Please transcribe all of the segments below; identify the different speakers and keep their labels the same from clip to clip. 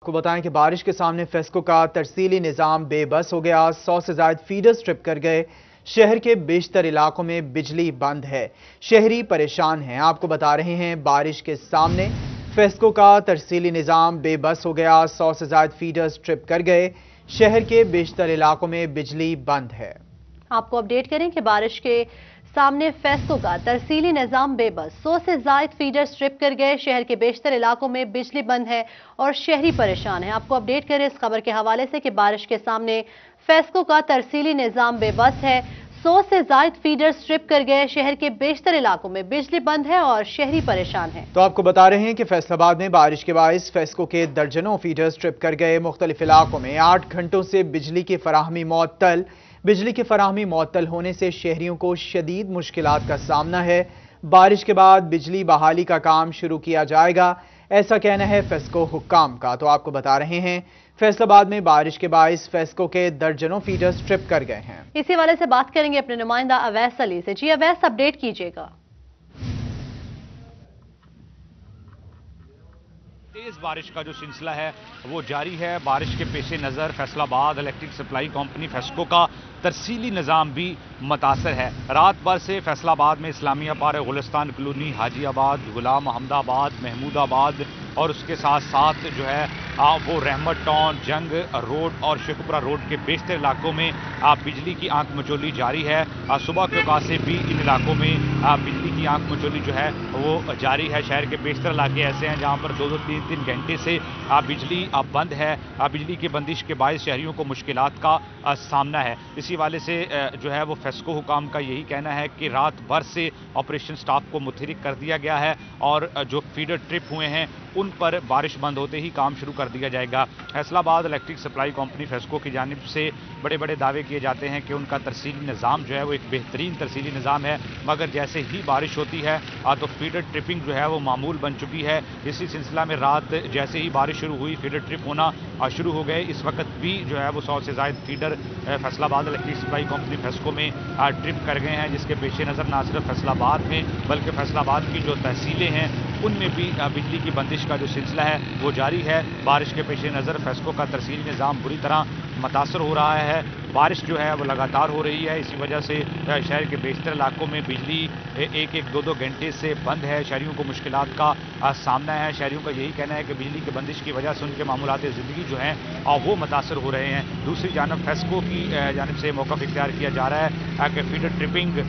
Speaker 1: کو بتائیں کہ بارش کے سامنے فیسکو کا ترسیلی نظام بے بس ہو گیا۔ 100 سے زائد فیڈرز ٹرپ کر گئے۔ شہر کے بیشتر علاقوں میں بجلی بند ہے۔ شہری پریشان ہیں۔ آپ کو بتا رہے ہیں بارش کے سامنے فیسکو کا ترسیلی نظام بے بس ہو گیا۔ 100 سے زائد فیڈرز ٹرپ کر گئے۔ شہر کے بیشتر علاقوں میں بجلی بند ہے۔
Speaker 2: آپ کو اپڈیٹ کریں کہ بارش کے سامنے فیسکو کا ترسیلی نظام بے بس، 100 سے زائد فیڈر سٹرپ کر گئے۔ شہر کے بیشتر علاقوں میں بجلی بند ہے اور شہری پریشان ہیں۔ آپ کو اپڈیٹ کریں اس خبر کے حوالے سے کہ بارش کے سامنے فیسکو کا ترسیلی نظام بے بس ہے، 100 سے زائد فیڈر سٹرپ کر گئے۔ شہر کے بیشتر علاقوں میں بجلی بند ہے اور شہری پریشان ہیں۔
Speaker 1: تو آپ کو بتا رہے ہیں کہ فیصل آباد میں بارش کے باعث فیسکو کے درجنوں فیڈر سٹرپ کر گئے۔ مختلف علاقوں میں 8 گھنٹوں سے بجلی کی فراہمی معطل۔ بجلی کی فراہمی معطل ہونے سے شہریوں کو شدید مشکلات کا سامنا ہے۔ بارش کے بعد بجلی بحالی کا کام شروع کیا جائے گا، ایسا کہنا ہے فیسکو حکام کا۔ تو آپ کو بتا رہے ہیں فیصل آباد میں بارش کے باعث فیسکو کے درجنوں فیڈر سٹرپ کر گئے ہیں۔
Speaker 2: اسی حوالے سے بات کریں گے اپنے نمائندہ اویس علی سے۔ جی اویس، اپڈیٹ کیجیے گا۔
Speaker 3: تیز بارش کا جو سلسلہ ہے وہ جاری ہے۔ بارش کے پیش نظر فیصل آباد الیکٹرک سپلائی کمپنی فیسکو کا ترسیلی نظام بھی متاثر ہے۔ رات بھر سے فیصل آباد میں اسلامیہ پارے، گلستان کلونی، حاجی آباد، غلام محمد آباد، محمود آباد اور اس کے ساتھ ساتھ جو ہے وہ رحمت ٹاؤن، جنگ روڈ اور شیخوپورہ روڈ کے بیشتر علاقوں میں بجلی کی آنکھ مچولی جاری ہے۔ صبح کے اوقات سے بھی ان علاقوں میں بجلی کی آنکھ مچولی جو ہے وہ جاری ہے۔ شہر کے بیشتر علاقے ایسے ہیں جہاں پر 2-3 گھنٹے سے بجلی بند ہے۔ بجلی کی بندش کے باعث شہریوں کو مشکلات کا سامنا ہے۔ اسی حوالے سے جو ہے وہ فیسکو حکام کا یہی کہنا ہے کہ رات بھر سے آپریشن سٹاف کو متحرک کر دیا گیا ہے اور جو فیڈر ٹرپ ہوئے ہیں ان پر بارش بند ہوتے ہی کام شروع کر دیا جائے گا۔ فیصل آباد الیکٹرک سپلائی کمپنی فیسکو کی جانب سے بڑے بڑے دعوے کیے جاتے ہیں کہ ان کا ترسیلی نظام جو ہے وہ ایک بہترین ترسیلی نظام ہے، مگر جیسے ہی بارش ہوتی ہے تو فیڈر ٹرپنگ جو ہے وہ معمول بن چکی ہے۔ اسی سلسلہ میں رات جیسے ہی بارش شروع ہوئی فیڈر ٹرپ ہونا شروع ہو گئے۔ اس وقت بھی جو ہے وہ 100 سے زائد فیڈر فیصل آباد الیکٹرک سپلائی کمپنی فیسکو میں ٹرپ کر گئے ہیں، جس کے پیش نظر نہ صرف فیصل آباد میں بلکہ فیصل آباد کی جو تحصیلیں ہیں ان میں بھی بجلی کی بندش کا جو سلسلہ ہے وہ جاری ہے۔ بارش کے پیش نظر فیسکو کا ترسیلی نظام بری طرح متاثر ہو رہا ہے۔ بارش جو ہے وہ لگاتار ہو رہی ہے، اسی وجہ سے شہر کے بیشتر علاقوں میں بجلی 1-2 گھنٹے سے بند ہے۔ شہریوں کو مشکلات کا سامنا ہے۔ شہریوں کا یہی کہنا ہے کہ بجلی کی بندش کی وجہ سے ان کے معمولات زندگی جو ہیں وہ متاثر ہو رہے ہیں۔ دوسری جانب فیسکو کی جانب سے موقف اختیار کیا جا رہا ہے کہ فیڈر ٹرپنگ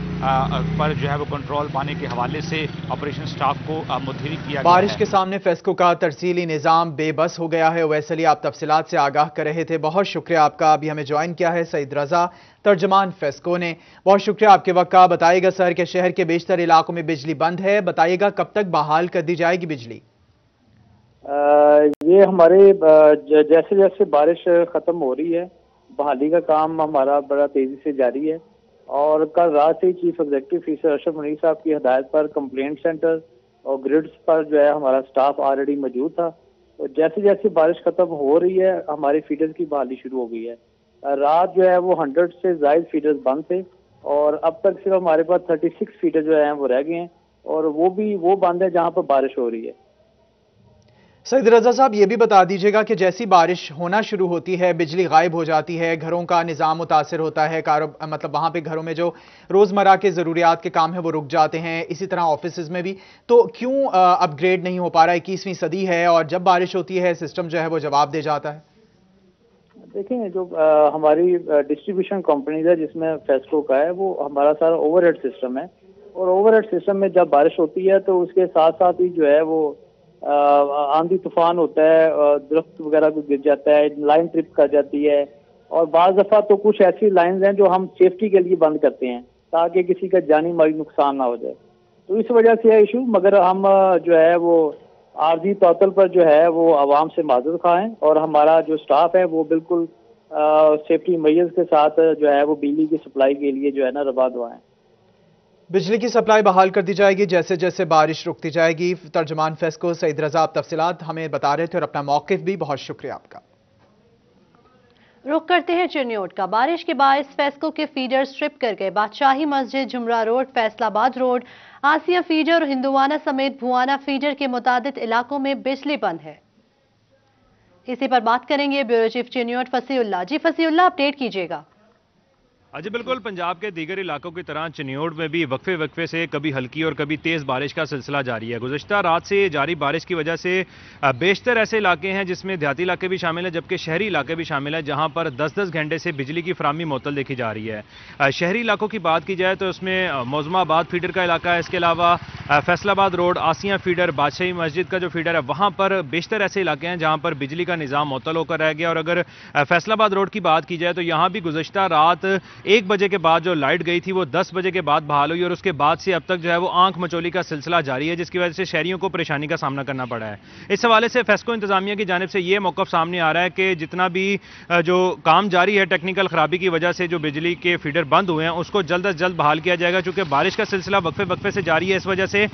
Speaker 3: پر جو ہے وہ کنٹرول پانے کے حوالے سے آپریشن سٹاف کو متحرک کیا گیا ہے۔
Speaker 1: بارش کے سامنے فیسکو کا ترسیلی نظام بے بس ہو گیا ہے۔ اویس علی، آپ تفصیلات سے آگاہ کر رہے تھے، بہت شکریہ آپ کا۔ ابھی ہمیں جوائن کیا ہے سعید رضا، ترجمان فیسکو نے۔ بہت شکریہ آپ کے وقت کا۔ بتائیے گا سر کہ شہر کے بیشتر علاقوں میں بجلی بند ہے، بتائیے گا کب تک بحال کر دی جائے گی بجلی؟
Speaker 4: یہ ہمارے جیسے جیسے بارش ختم ہو رہی ہے بحالی کا کام ہمارا بڑا تیزی سے جاری ہے، اور کل رات سے چیف ایگزیکٹو آفیسر اشرف منیر صاحب کی ہدایت پر کمپلینٹ سینٹر اور گریڈز پر جو ہے ہمارا سٹاف آلریڈی موجود تھا۔ جیسے جیسے بارش ختم ہو رہی ہے ہماری فیڈرز کی بحالی شروع ہو گئی ہے۔ رات جو ہے وہ 100 سے زائد فیڈرز بند تھے اور اب تک صرف ہمارے پاس 36 فیڈر جو ہیں وہ رہ گئے ہیں، اور وہ بند ہے جہاں پر بارش ہو رہی ہے۔
Speaker 1: سعید رضا صاحب، یہ بھی بتا دیجیے گا کہ جیسی بارش ہونا شروع ہوتی ہے بجلی غائب ہو جاتی ہے، گھروں کا نظام متاثر ہوتا ہے، مطلب وہاں پہ گھروں میں جو روزمرہ کے ضروریات کے کام ہیں وہ رک جاتے ہیں، اسی طرح آفیسز میں بھی، تو کیوں اپ گریڈ نہیں ہو پا رہا؟ 21ویں صدی ہے اور جب بارش ہوتی ہے سسٹم جو ہے وہ جواب دے جاتا ہے۔
Speaker 4: دیکھیں، جو ہماری ڈسٹریبیوشن کمپنیز ہے جس میں فیسکو کا ہے وہ ہمارا سارا اوور ہیڈ سسٹم ہے، اور اوور ہیڈ سسٹم میں جب بارش ہوتی ہے تو اس کے ساتھ ساتھ ہی جو ہے وہ آندھی طوفان ہوتا ہے، درخت وغیرہ کو گر جاتا ہے، لائن ٹرپ کر جاتی ہے، اور بعض دفعہ تو کچھ ایسی لائنز ہیں جو ہم سیفٹی کے لیے بند کرتے ہیں تاکہ کسی کا جانی مالی نقصان نہ ہو جائے، تو اس وجہ سے ہے ایشو۔ مگر ہم جو ہے وہ عارضی طور پر جو ہے وہ عوام سے معذرت خواہ ہیں، اور ہمارا جو سٹاف ہے وہ بالکل سیفٹی میجرز کے ساتھ جو ہے وہ بجلی کی سپلائی کے لیے جو ہے نا روا دوا ہیں۔
Speaker 1: بجلی کی سپلائی بحال کر دی جائے گی جیسے جیسے بارش رکتی جائے گی۔ ترجمان فیسکو سعید رضا آپ تفصیلات ہمیں بتا رہے تھے اور اپنا موقف بھی، بہت شکریہ آپ کا۔
Speaker 2: رخ کرتے ہیں چرنیوٹ کا۔ بارش کے باعث فیسکو کے فیڈر سٹرپ کر گئے۔ بادشاہی مسجد، جمرہ روڈ، فیصل آباد روڈ، آسیہ فیڈر اور ہندوانہ سمیت بھوانا فیڈر کے متعدد علاقوں میں بجلی بند ہے۔ इसी पर बात करेंगे ब्यूरो चीफ चिन्योट फसीउल्लाह। जी फसीउल्लाह, अपडेट कीजिएगा।
Speaker 5: जी बिल्कुल, पंजाब के दीगर इलाकों की तरह चिन्योट में भी वक्फे वक्फे से कभी हल्की और कभी तेज़ बारिश का सिलसिला जारी है। गुज़श्ता रात से जारी बारिश की वजह से बेशतर ऐसे इलाके हैं जिसमें देहाती इलाके भी शामिल हैं, जबकि शहरी इलाके भी शामिल हैं, जहां पर 10-10 घंटे से बिजली की फराहमी मुअत्तल देखी जा रही है। शहरी इलाकों की बात की जाए तो उसमें मौजमाबाद फीडर का इलाका है, इसके अलावा फैसलाबाद रोड, आसिया फीडर, बादशाही मस्जिद का जो फीडर है, वहाँ पर बेशतर ऐसे इलाके हैं जहाँ पर बिजली का निज़ाम मुअत्तल होकर रह गया। और अगर फैसलाबाद रोड की बात की जाए तो यहाँ भी गुज़श्ता रात 1 बजे के बाद जो लाइट गई थी वो 10 बजे के बाद बहाल हुई और उसके बाद से अब तक जो है वो आंख मचोली का सिलसिला जारी है, जिसकी वजह से शहरियों को परेशानी का सामना करना पड़ा है। इस हवाले से फेस्को इंतजामिया की जानिब से ये मौक़िफ़ सामने आ रहा है कि जितना भी जो काम जारी है टेक्निकल खराबी की वजह से जो बिजली के फीडर बंद हुए हैं उसको जल्द अज जल्द बहाल किया जाएगा। चूंकि बारिश का सिलसिला वक्फे वक्फे से जारी है, इस वजह से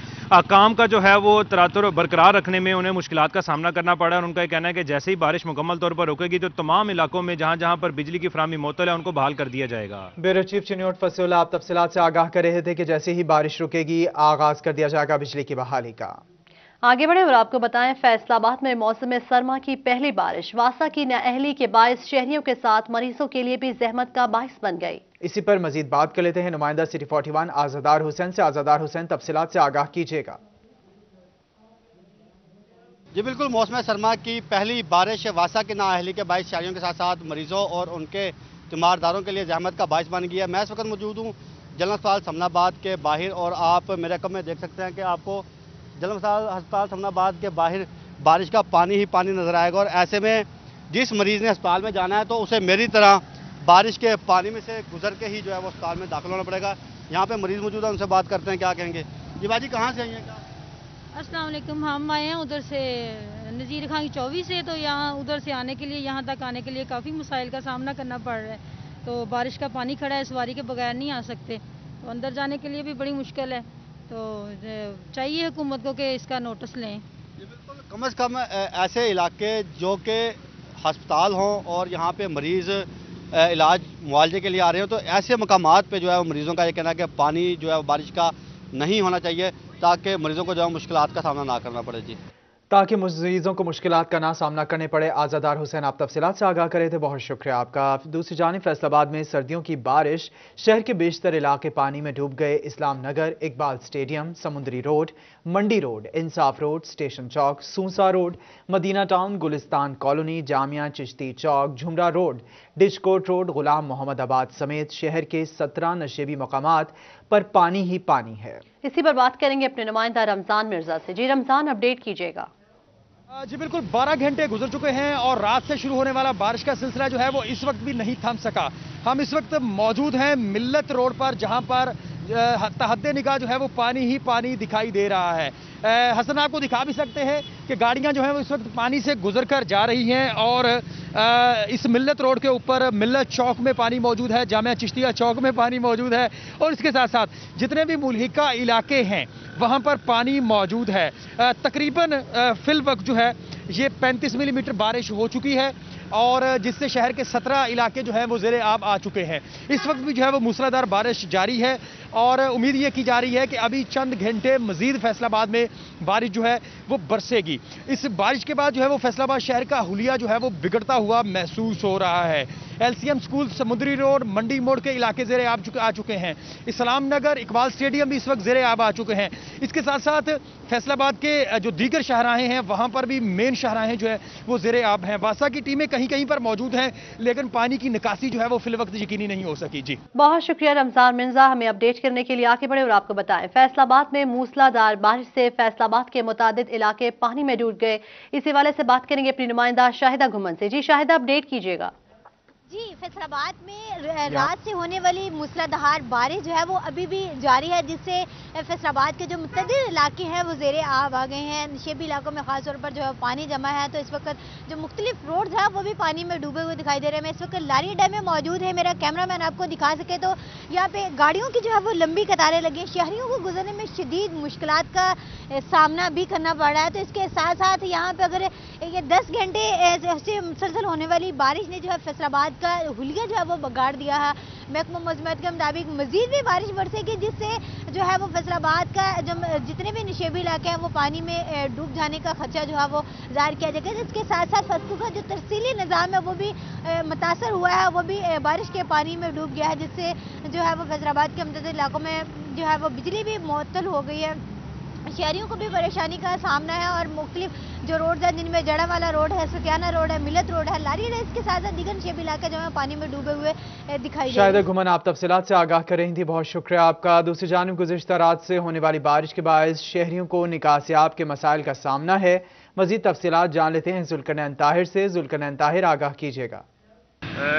Speaker 5: काम का जो है वो तरातुर बरकरार रखने में उन्हें मुश्किलात का सामना करना पड़ा है। और उनका कहना है कि जैसे ही बारिश मुकम्मल तौर पर रुकेगी तो तमाम इलाकों में जहां जहां पर बिजली की फराहमी मुअत्तल है उनको बहाल कर दिया जाएगा।
Speaker 1: ब्यूरो चीफ चिन्योट फसीउल्लाह, आप तफसीलात से आगाह कर रहे थे कि जैसे ही बारिश रुकेगी आगाज कर दिया जाएगा बिजली की बहाली का।
Speaker 2: आगे बढ़े और आपको बताएं, फैसलाबाद में मौसम सरमा की पहली बारिश वासा की नाअहली के बायस शहरियों के साथ मरीजों के लिए भी जहमत का बायस बन गई।
Speaker 1: इसी पर मजीद बात कर लेते हैं नुमाइंदा सिटी 41 आज़ादार हुसैन से। आज़ादार हुसैन, तफसीलात से आगाह कीजिएगा।
Speaker 6: जी बिल्कुल, मौसम सरमा की पहली बारिश वासा के नाअहली के बायस शहरियों के साथ साथ मरीजों और उनके तीमारदारों के लिए जहमत का बायस बन गया। मैं इस वक्त मौजूद हूँ जनरल अस्पताल समनाबाद के बाहर और आप मेरे रकम में देख सकते हैं कि आपको जनरल अस्पताल समनाबाद के बाहर बारिश का पानी ही पानी नजर आएगा। और ऐसे में जिस मरीज ने अस्पताल में जाना है तो उसे मेरी तरह बारिश के पानी में से गुजर के ही जो है वो अस्पताल में दाखिल होना पड़ेगा। यहाँ पे मरीज मौजूद है, उनसे बात करते हैं, क्या कहेंगे। जी बाजी, कहाँ से आई हैं? क्या
Speaker 7: अस्सलाम वालेकुम, हम आए हैं उधर से नज़ीर खां की 24 से, तो यहाँ उधर से आने के लिए, यहाँ तक आने के लिए काफ़ी मसाइल का सामना करना पड़ रहा है। तो बारिश का पानी खड़ा है, सवारी के बगैर नहीं आ सकते, तो अंदर जाने के लिए भी बड़ी मुश्किल है। तो चाहिए हुकूमत को कि इसका नोटिस लें।
Speaker 6: बिल्कुल, कम से कम ऐसे इलाके जो कि हस्पताल हों और यहाँ पे मरीज़ इलाज मुआवजे के लिए आ रहे हो, तो ऐसे मकामात पे जो है वो मरीज़ों का ये कहना है कि पानी जो है वो बारिश का नहीं होना चाहिए ताकि मरीजों को जो है मुश्किलात का सामना ना करना पड़े। जी,
Speaker 1: ताकि मरीजों को मुश्किलात का ना सामना करने पड़े। आज़ादार हुसैन, आप तफसीलात से आगाह करे थे, बहुत शुक्रिया आपका। दूसरी जानिब फैसलाबाद में सर्दियों की बारिश, शहर के बेशतर इलाके पानी में डूब गए। Islam Nagar, Iqbal stadium, Samundri road, Mandi road, Insaf road, station Chowk, Susan road, Madina town, Gulistan colony, Jamia Chishti Chowk, Jhumra road, Dijkot road, Ghulam Muhammad Abad समेत शहर के 17 नशेबी मकामात पर पानी ही पानी है।
Speaker 2: इसी पर बात करेंगे अपने नुमाइंदा रमजान मिर्जा से। जी रमजान, अपडेट कीजिएगा।
Speaker 8: जी बिल्कुल, 12 घंटे गुजर चुके हैं और रात से शुरू होने वाला बारिश का सिलसिला जो है वो इस वक्त भी नहीं थम सका। हम इस वक्त मौजूद हैं मिल्लत रोड पर, जहां पर तहद्दे निगाह जो है वो पानी ही पानी दिखाई दे रहा है। हसन, आपको दिखा भी सकते हैं कि गाड़ियां जो हैं वो इस वक्त पानी से गुजर कर जा रही हैं और इस मिल्लत रोड के ऊपर मिल्लत चौक में पानी मौजूद है, जामिया चिश्तिया चौक में पानी मौजूद है और इसके साथ साथ जितने भी मुल्हिका इलाके हैं वहाँ पर पानी मौजूद है। तकरीबन फिल वक्त जो है ये 35 मिलीमीटर बारिश हो चुकी है और जिससे शहर के 17 इलाके जो है वो ज़ेरे आब आ चुके हैं। इस वक्त भी जो है वो मूसलाधार बारिश जारी है और उम्मीद ये की जा रही है कि अभी चंद घंटे मजीद फैसलाबाद में बारिश जो है वो बरसेगी। इस बारिश के बाद जो है वो फैसलाबाद शहर का हुलिया जो है वो बिगड़ता हुआ महसूस हो रहा है। LCM स्कूल, समुद्री रोड, मंडी मोड़ के इलाके ज़ेरे आब आ चुके हैं। इस्लाम नगर, इकबाल स्टेडियम भी इस वक्त ज़ेरे आब आ चुके हैं। इसके साथ साथ फैसलाबाद के जो दीगर शाहराहें हैं वहाँ पर भी मेन शाहराहें जो है वो ज़ेरे आब हैं। वासा की टीमें कहीं कहीं पर मौजूद हैं लेकिन पानी की निकासी जो है वो फिल वक्त यकीनी नहीं हो सकी। जी, बहुत
Speaker 2: शुक्रिया रमजान मिर्जा, हमें अपडेट करने के लिए। आगे बढ़े और आपको बताएं, फैसलाबाद में मूसलाधार बारिश से फैसलाबाद के मुतादिद इलाके पानी में डूब गए। इस हवाले से बात करेंगे अपनी नुमाइंदा शाहिदा घुमन से। जी शाहिदा, अपडेट कीजिएगा।
Speaker 9: जी, फैसलाबाद में रात से होने वाली मूसलाधार बारिश जो है वो अभी भी जारी है, जिससे फैसलाबाद के जो मुतअद्दिद इलाके हैं वो ज़ेरे आब आ गए हैं। नशेबी इलाकों में खास तौर पर जो है पानी जमा है, तो इस वक्त जो मुख्तलिफ रोड्स हैं वो भी पानी में डूबे हुए दिखाई दे रहे हैं। मैं इस वक्त लारी डैम में मौजूद है, मेरा कैमरामैन आपको दिखा सके तो यहाँ पे गाड़ियों की जो है वो लंबी कतारें लगी हैं। शहरियों को गुजरने में शदीद मुश्किलात का सामना भी करना पड़ रहा है। तो इसके साथ साथ यहाँ पे अगर ये 10 घंटे से मुसलसल होने वाली बारिश ने जो है फैसलाबाद का हुलिया जो है वो बिगाड़ दिया है। महकमा मौसमियात के मुताबिक मजीद भी बारिश बरसेगी, जिससे जो है वो फैसलाबाद का जो जितने भी निशेबी इलाके हैं वो पानी में डूब जाने का खदशा जो है वो जाहिर किया जाएगा। इसके साथ साथ फेस्को का जो तरसीली निज़ाम है वो भी मुतासर हुआ है, वो भी बारिश के पानी में डूब गया है, जिससे जो है वो फैसलाबाद के मुतअद्दिद इलाकों में जो है वो बिजली भी मुअत्तल हो गई है। शहरियों को भी परेशानी का सामना है और मुख्तलिफ जो रोड है जिनमें जड़ा वाला रोड है, सतियाना रोड है, मिलत रोड है, लारी है, इसके साथ साथ दीगर निशेबी इलाके जो है पानी में डूबे हुए दिखाई दे रहे हैं।
Speaker 1: शाहिदा घुमन, आप तफसीलात से आगाह कर रही थी, बहुत शुक्रिया आपका। दूसरी जानिब गुज़िश्ता रात से होने वाली बारिश के बायस शहरियों को निकासियाब के मसाइल का सामना है। मजीद तफसीलात जान लेते हैं जुल्करनैन ताहिर से। जुल्करनैन ताहिर, आगाह कीजिएगा।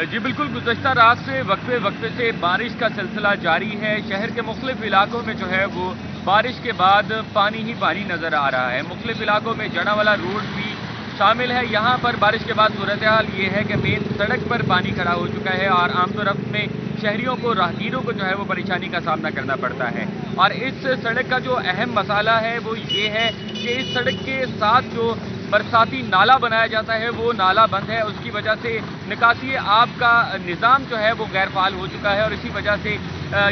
Speaker 10: जी बिल्कुल, गुज़श्ता रात से वक्फे वक्फे से बारिश का सिलसिला जारी है। शहर के मुख्तलिफ इलाकों में जो है वो बारिश के बाद पानी ही पानी नज़र आ रहा है। मुख्तलिफ इलाकों में जड़ा वाला रोड भी शामिल है। यहाँ पर बारिश के बाद सूरत हाल ये है कि मेन सड़क पर पानी खड़ा हो चुका है और आमतौर में शहरियों को, राहगीरों को जो है वो परेशानी का सामना करना पड़ता है। और इस सड़क का जो अहम मसाला है वो ये है कि इस सड़क के साथ जो बरसाती नाला बनाया जाता है वो नाला बंद है। उसकी वजह से निकासी आब का निज़ाम जो है वो गैर फाल हो चुका है और इसी वजह से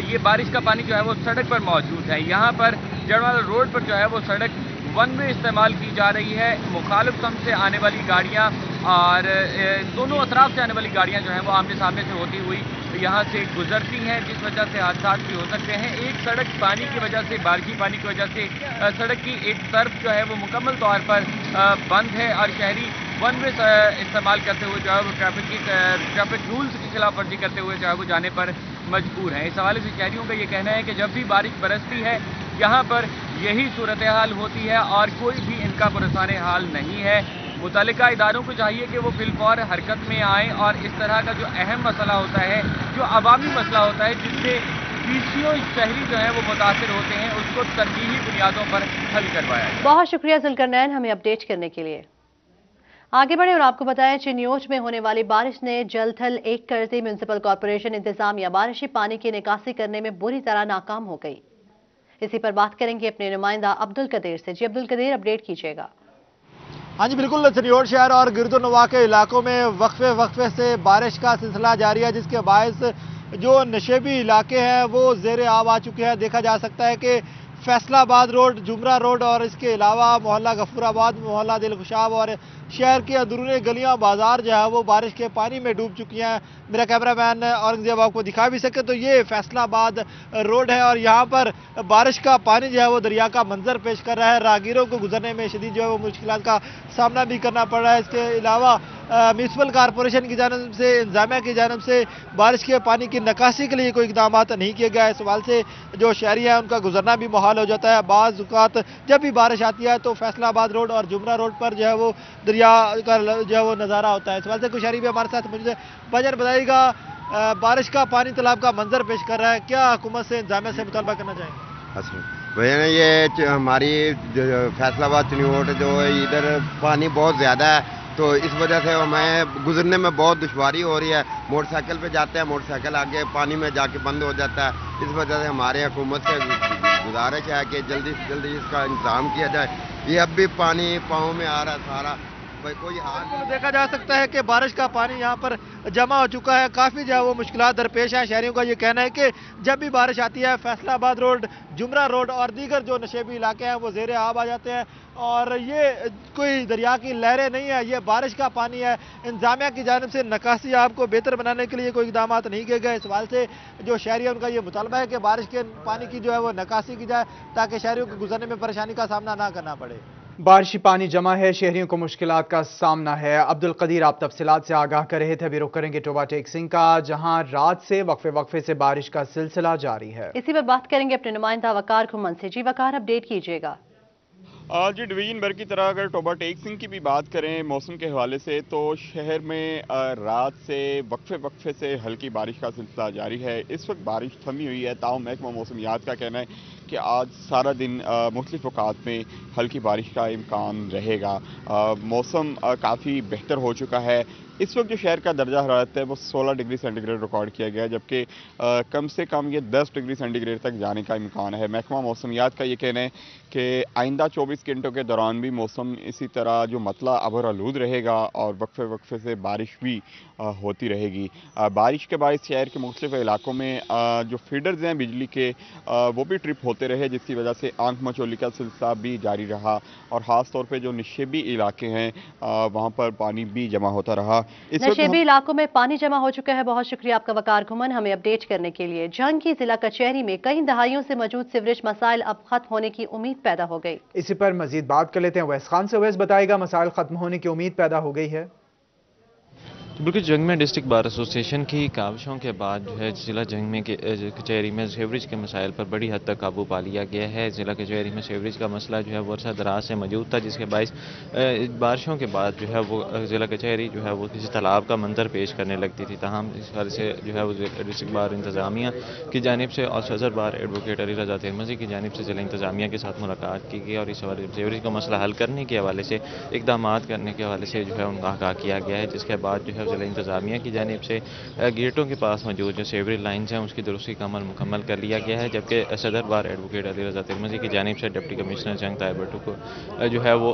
Speaker 10: ये बारिश का पानी जो है वो सड़क पर मौजूद है। यहाँ पर जड़वाला रोड पर जो है वो सड़क वन वे इस्तेमाल की जा रही है। मुखालिफ सम से आने वाली गाड़ियाँ और दोनों अतराफ से आने वाली गाड़ियाँ जो हैं वो आमने सामने से होती हुई यहाँ से गुजरती हैं, जिस वजह से हादसा भी हो सकते हैं। एक सड़क पानी की वजह से, बारिशी पानी की वजह से सड़क की एक तरफ जो है वो मुकम्मल तौर पर बंद है और शहरी वन वे इस्तेमाल करते हुए जो है वो ट्रैफिक रूल्स की खिलाफ वर्जी करते हुए जो है वो जाने पर मजबूर हैं। इस हवाले से शहरियों का ये कहना है कि जब भी बारिश बरसती है यहाँ पर यही सूरत हाल होती है और कोई भी इनका पुरसाने हाल नहीं है। मुतल्लिका इदारों को चाहिए कि वो फिलफौर हरकत में आएँ और इस तरह का जो अहम मसला होता है, जो अवामी मसला होता है जिससे फीसदियों शहरी जो है वो मुतासिर होते हैं, उसको तरजीही बुनियादों पर हल करवाया जाए।
Speaker 2: बहुत शुक्रिया जुल्करनैन हमें अपडेट करने के लिए। आगे बढ़े और आपको बताएं, चिन्योज में होने वाली बारिश ने जल थल एक कर दी। म्यूनिसिपल कॉर्पोरेशन इंतजामिया बारिशी पानी की निकासी करने में बुरी तरह नाकाम हो गई। इसी पर बात करेंगे अपने नुमाइंदा अब्दुल कदीर से। जी अब्दुल कदीर, अपडेट कीजिएगा।
Speaker 11: हाँ जी बिल्कुल, चिन्योड शहर और गिरदोनवा के इलाकों में वक्फे वक्फे से बारिश का सिलसिला जारी है, जिसके बायस जो नशेबी इलाके हैं वो ज़ेरे आब आ चुके हैं। देखा जा सकता है कि फैसलाबाद रोड, जुमरा रोड और इसके अलावा मोहल्ला गफूराबाद, मोहल्ला दिलखुशाब और शहर की अंदरूनी गलियां बाजार जो है वो बारिश के पानी में डूब चुकी हैं। मेरा कैमरामैन औरंगजेब आपको दिखा भी सके तो ये फैसलाबाद रोड है और यहाँ पर बारिश का पानी जो है वो दरिया का मंजर पेश कर रहा है। राहगीरों को गुजरने में शदीद जो है वो मुश्किलात का सामना भी करना पड़ रहा है। इसके अलावा म्यूनसिपल कॉर्पोरेशन की जानब से, इंतजामिया की जानब से बारिश के पानी की निकासी के लिए कोई इकदाम नहीं किए गए। इस सवाल से जो शहरी हैं उनका गुजरना भी मुहाल हो जाता है। बाज़ औक़ात जब भी बारिश आती है तो फैसलाबाद रोड और जुमरा रोड पर जो है वो दरिया का जो है वो नज़ारा होता है। इस सवाल से कुछ शहरी भी हमारे साथ मौजूद है। भाईजान बताइएगा, बारिश का पानी तालाब का मंजर पेश कर रहा है, क्या हुकूमत से, इंतजामिया से मुतालबा करना चाहेंगे?
Speaker 12: भैया ये हमारी फैसलाबाद चिन्योड जो है इधर पानी बहुत ज़्यादा है, तो इस वजह से हमें गुजरने में बहुत दुश्वारी हो रही है। मोटरसाइकिल पे जाते हैं, मोटरसाइकिल आगे पानी में जाके बंद हो जाता है। इस वजह से हमारे हुकूमत से गुजारिश है कि जल्दी से जल्दी इसका इंतजाम किया जाए। ये अब भी पानी पाँव में आ रहा है सारा, कोई हाल
Speaker 11: देखा जा सकता है कि बारिश का पानी यहाँ पर जमा हो चुका है। काफ़ी जो है वो मुश्किलात दरपेश है। शहरियों का ये कहना है कि जब भी बारिश आती है फैसलाबाद रोड, जुमरा रोड और दीगर जो नशेबी इलाके हैं वो ज़ेरे आब आ जाते हैं और ये कोई दरिया की लहरें नहीं है, ये बारिश का पानी है। इंतजामिया की जानिब से निकासी आब को बेहतर बनाने के लिए कोई इकदाम नहीं किए गए। इस सवाल से जो शहरी है उनका ये मुतालबा है कि बारिश के पानी की जो है वो निकासी की जाए ताकि शहरियों को गुजरने में परेशानी का सामना ना करना पड़े।
Speaker 1: बारिशी पानी जमा है, शहरियों को मुश्किलात का सामना है। अब्दुल कदीर, आप तफसीलात से आगाह कर रहे थे। अभी रुख करेंगे टोबा टेक सिंह का, जहां रात से वक्फे वक्फे से बारिश का सिलसिला जारी है।
Speaker 2: इसी पर बात करेंगे अपने नुमाइंदा वकार घुमन से। जी वकार, अपडेट कीजिएगा।
Speaker 13: जी डिवीजन भर की तरह अगर टोबा टेक सिंह की भी बात करें मौसम के हवाले से, तो शहर में रात से वक्फे वक्फे से हल्की बारिश का सिलसिला जारी है। इस वक्त बारिश थमी हुई है, ताहम महकमा मौसमियात का कहना है کہ آج سارا دن مختلف اوقات میں ہلکی بارش کا امکان رہے گا۔ موسم کافی بہتر ہو چکا ہے۔ اس وقت جو شہر کا درجہ حرارت ہے وہ 16 ڈگری سینٹی گریڈ ریکارڈ کیا گیا ہے، جبکہ کم سے کم یہ 10 ڈگری سینٹی گریڈ تک جانے کا امکان ہے۔ محکمہ موسمیات کا یہ کہنا ہے کہ آئندہ 24 گھنٹوں کے دوران بھی موسم اسی طرح جو مطلع ابر آلود رہے گا اور وقفے وقفے سے بارش بھی ہوتی رہے گی۔ بارش کے باعث شہر کے مختلف علاقوں میں جو فیڈرز ہیں بجلی کے وہ بھی ٹرپ ہوتے رہے، جس کی وجہ سے آنکھ مچولی کا سلسلہ بھی جاری رہا اور خاص طور پہ جو نشیبی علاقے ہیں وہاں پر پانی بھی جمع ہوتا رہا۔
Speaker 2: نشیبی علاقوں میں پانی جمع ہو چکا ہے۔ بہت شکریہ آپ کا وقار گھمن ہمیں اپڈیٹ کرنے کے لیے۔ جنگ کی ضلع کچہری میں کئی دہائیوں سے موجود سیوریج مسائل اب ختم ہونے کی امید پیدا ہو گئی۔
Speaker 1: اسی پر مزید بات کر لیتے ہیں اویس خان سے۔ اویس بتائے گا مسائل ختم ہونے کی امید پیدا ہو گئی ہے؟
Speaker 14: بالکل، جنگ میں ڈسٹرکٹ بار ایسوسیشن کی کاوشوں کے بعد جو ہے ضلع جنگ میں کچہری میں سیوریج کے مسائل پر بڑی حد تک قابو پا لیا گیا ہے۔ ضلع کچہری میں سیوریج کا مسئلہ جو ہے وہ عرصہ دراز سے موجود تھا، جس کے باعث بارشوں کے بعد جو ہے وہ ضلع کچہری جو ہے وہ کسی تالاب کا منظر پیش کرنے لگتی تھی۔ تاہم اس حال سے جو ہے وہ ڈسٹرکٹ بار انتظامیہ کی جانب سے اور صدر بار ایڈوکیٹ علی رضا ترمذی کی جانب سے ضلع انتظامیہ کے ساتھ ملاقات کی گئی اور اس سیوریج کا مسئلہ حل کرنے کے حوالے سے اقدامات کرنے کے حوالے سے جو ہے ان کا آگاہ کیا گیا ہے، جس کے بعد جو ہے ضلع انتظامیہ کی جانب سے گیٹوں کے پاس موجود جو سیوریج لائنز ہیں اس کی درستی کا عمل مکمل کر لیا گیا ہے، جبکہ صدر بار ایڈوکیٹ علی رضا ترمذی کی جانب سے ڈپٹی کمشنر جنگ طاہر بٹو کو جو ہے وہ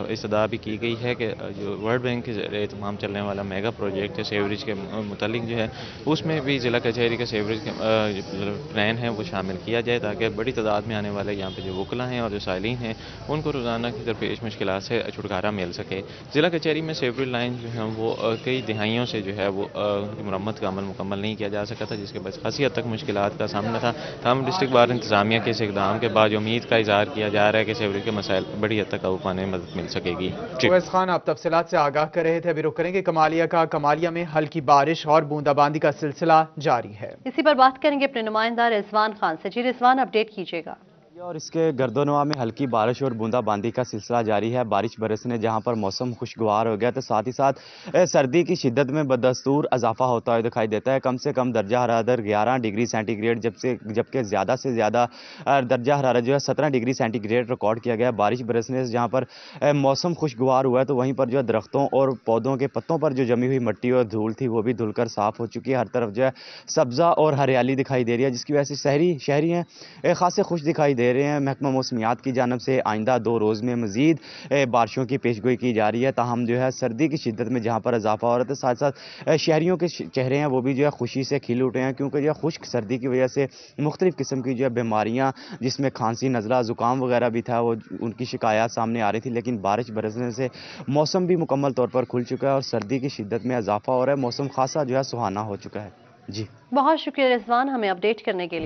Speaker 14: استدعا بھی کی گئی ہے کہ جو ورلڈ بینک کے زیر اہتمام چلنے والا میگا پروجیکٹ ہے سیوریج کے متعلق جو ہے اس میں بھی ضلع کچہری کا سیوریج کے پلان ہے وہ شامل کیا جائے، تاکہ بڑی تعداد میں آنے والے یہاں پہ جو وکلا ہیں اور جو سائلین ہیں ان کو روزانہ کی درپیش مشکلات سے چھٹکارا مل سکے۔ ضلع کچہری میں سیوریج لائن جو ہیں وہ کئی دہائیوں سے جو ہے وہ ان کی مرمت کا عمل مکمل نہیں کیا جا سکا تھا، جس کے بعد خاصی حد تک مشکلات کا سامنا تھا۔ تاہم ڈسٹرکٹ بار انتظامیہ کے اس اقدام کے بعد امید کا اظہار کیا جا رہا ہے کہ سیوریج کے مسائل بڑی حد تک قابو پانے میں مدد مل سکے گی۔
Speaker 1: اویس خان آپ تفصیلات سے آگاہ کر رہے تھے۔ ابھی رخ کریں گے کمالیہ کا۔ کمالیہ میں ہلکی بارش اور بوندا باندی کا سلسلہ جاری ہے۔ اسی
Speaker 2: پر بات کریں گے اپنے نمائندہ رضوان خان سے۔ جی رضوان، اپڈیٹ کیجیے گا۔
Speaker 15: اور اس کے گرد و نواح میں ہلکی بارش اور بوندا باندی کا سلسلہ جاری ہے۔ بارش برسنے جہاں پر موسم خوشگوار ہو گیا تو ساتھ ہی ساتھ سردی کی شدت میں بدستور اضافہ ہوتا ہوا دکھائی دیتا ہے۔ کم سے کم درجہ حرارت 11 ڈگری سینٹی گریڈ جبکہ زیادہ سے زیادہ درجہ حرارت جو ہے 17 ڈگری سینٹی گریڈ ریکارڈ کیا گیا ہے۔ بارش برسنے سے جہاں پر موسم خوشگوار ہوا ہے تو وہیں پر جو ہے درختوں اور پودوں کے پتوں پر جو جمی ہوئی مٹی اور دھول تھی وہ بھی دھل کر صاف ہو چکی ہے۔ ہر طرف جو ہے سبزہ اور ہریالی دکھائی دے رہی ہے، جس کی وجہ سے شہری ہیں خاصے خوش دکھائی دے رہے ہیں۔ محکمہ موسمیات کی جانب سے آئندہ 2 روز میں مزید بارشوں کی پیشگوئی کی جا رہی ہے، تاہم جو ہے سردی کی شدت میں جہاں پر اضافہ ہو رہا ہے ساتھ ساتھ شہریوں کے چہرے ہیں وہ بھی جو ہے خوشی سے کھل اٹھے ہیں، کیونکہ جو ہے خشک سردی کی وجہ سے مختلف قسم کی جو ہے بیماریاں جس میں کھانسی، نزلہ، زکام وغیرہ بھی تھا وہ ان کی شکایات سامنے آ رہی تھی، لیکن بارش برسنے سے موسم بھی مکمل طور پر کھل چکا ہے اور سردی کی شدت میں اضافہ ہو رہا ہے۔ موسم خاصا جو ہے سہانا ہو چکا ہے۔ جی
Speaker 2: بہت شکریہ رضوان ہمیں اپڈیٹ کرنے کے لیے۔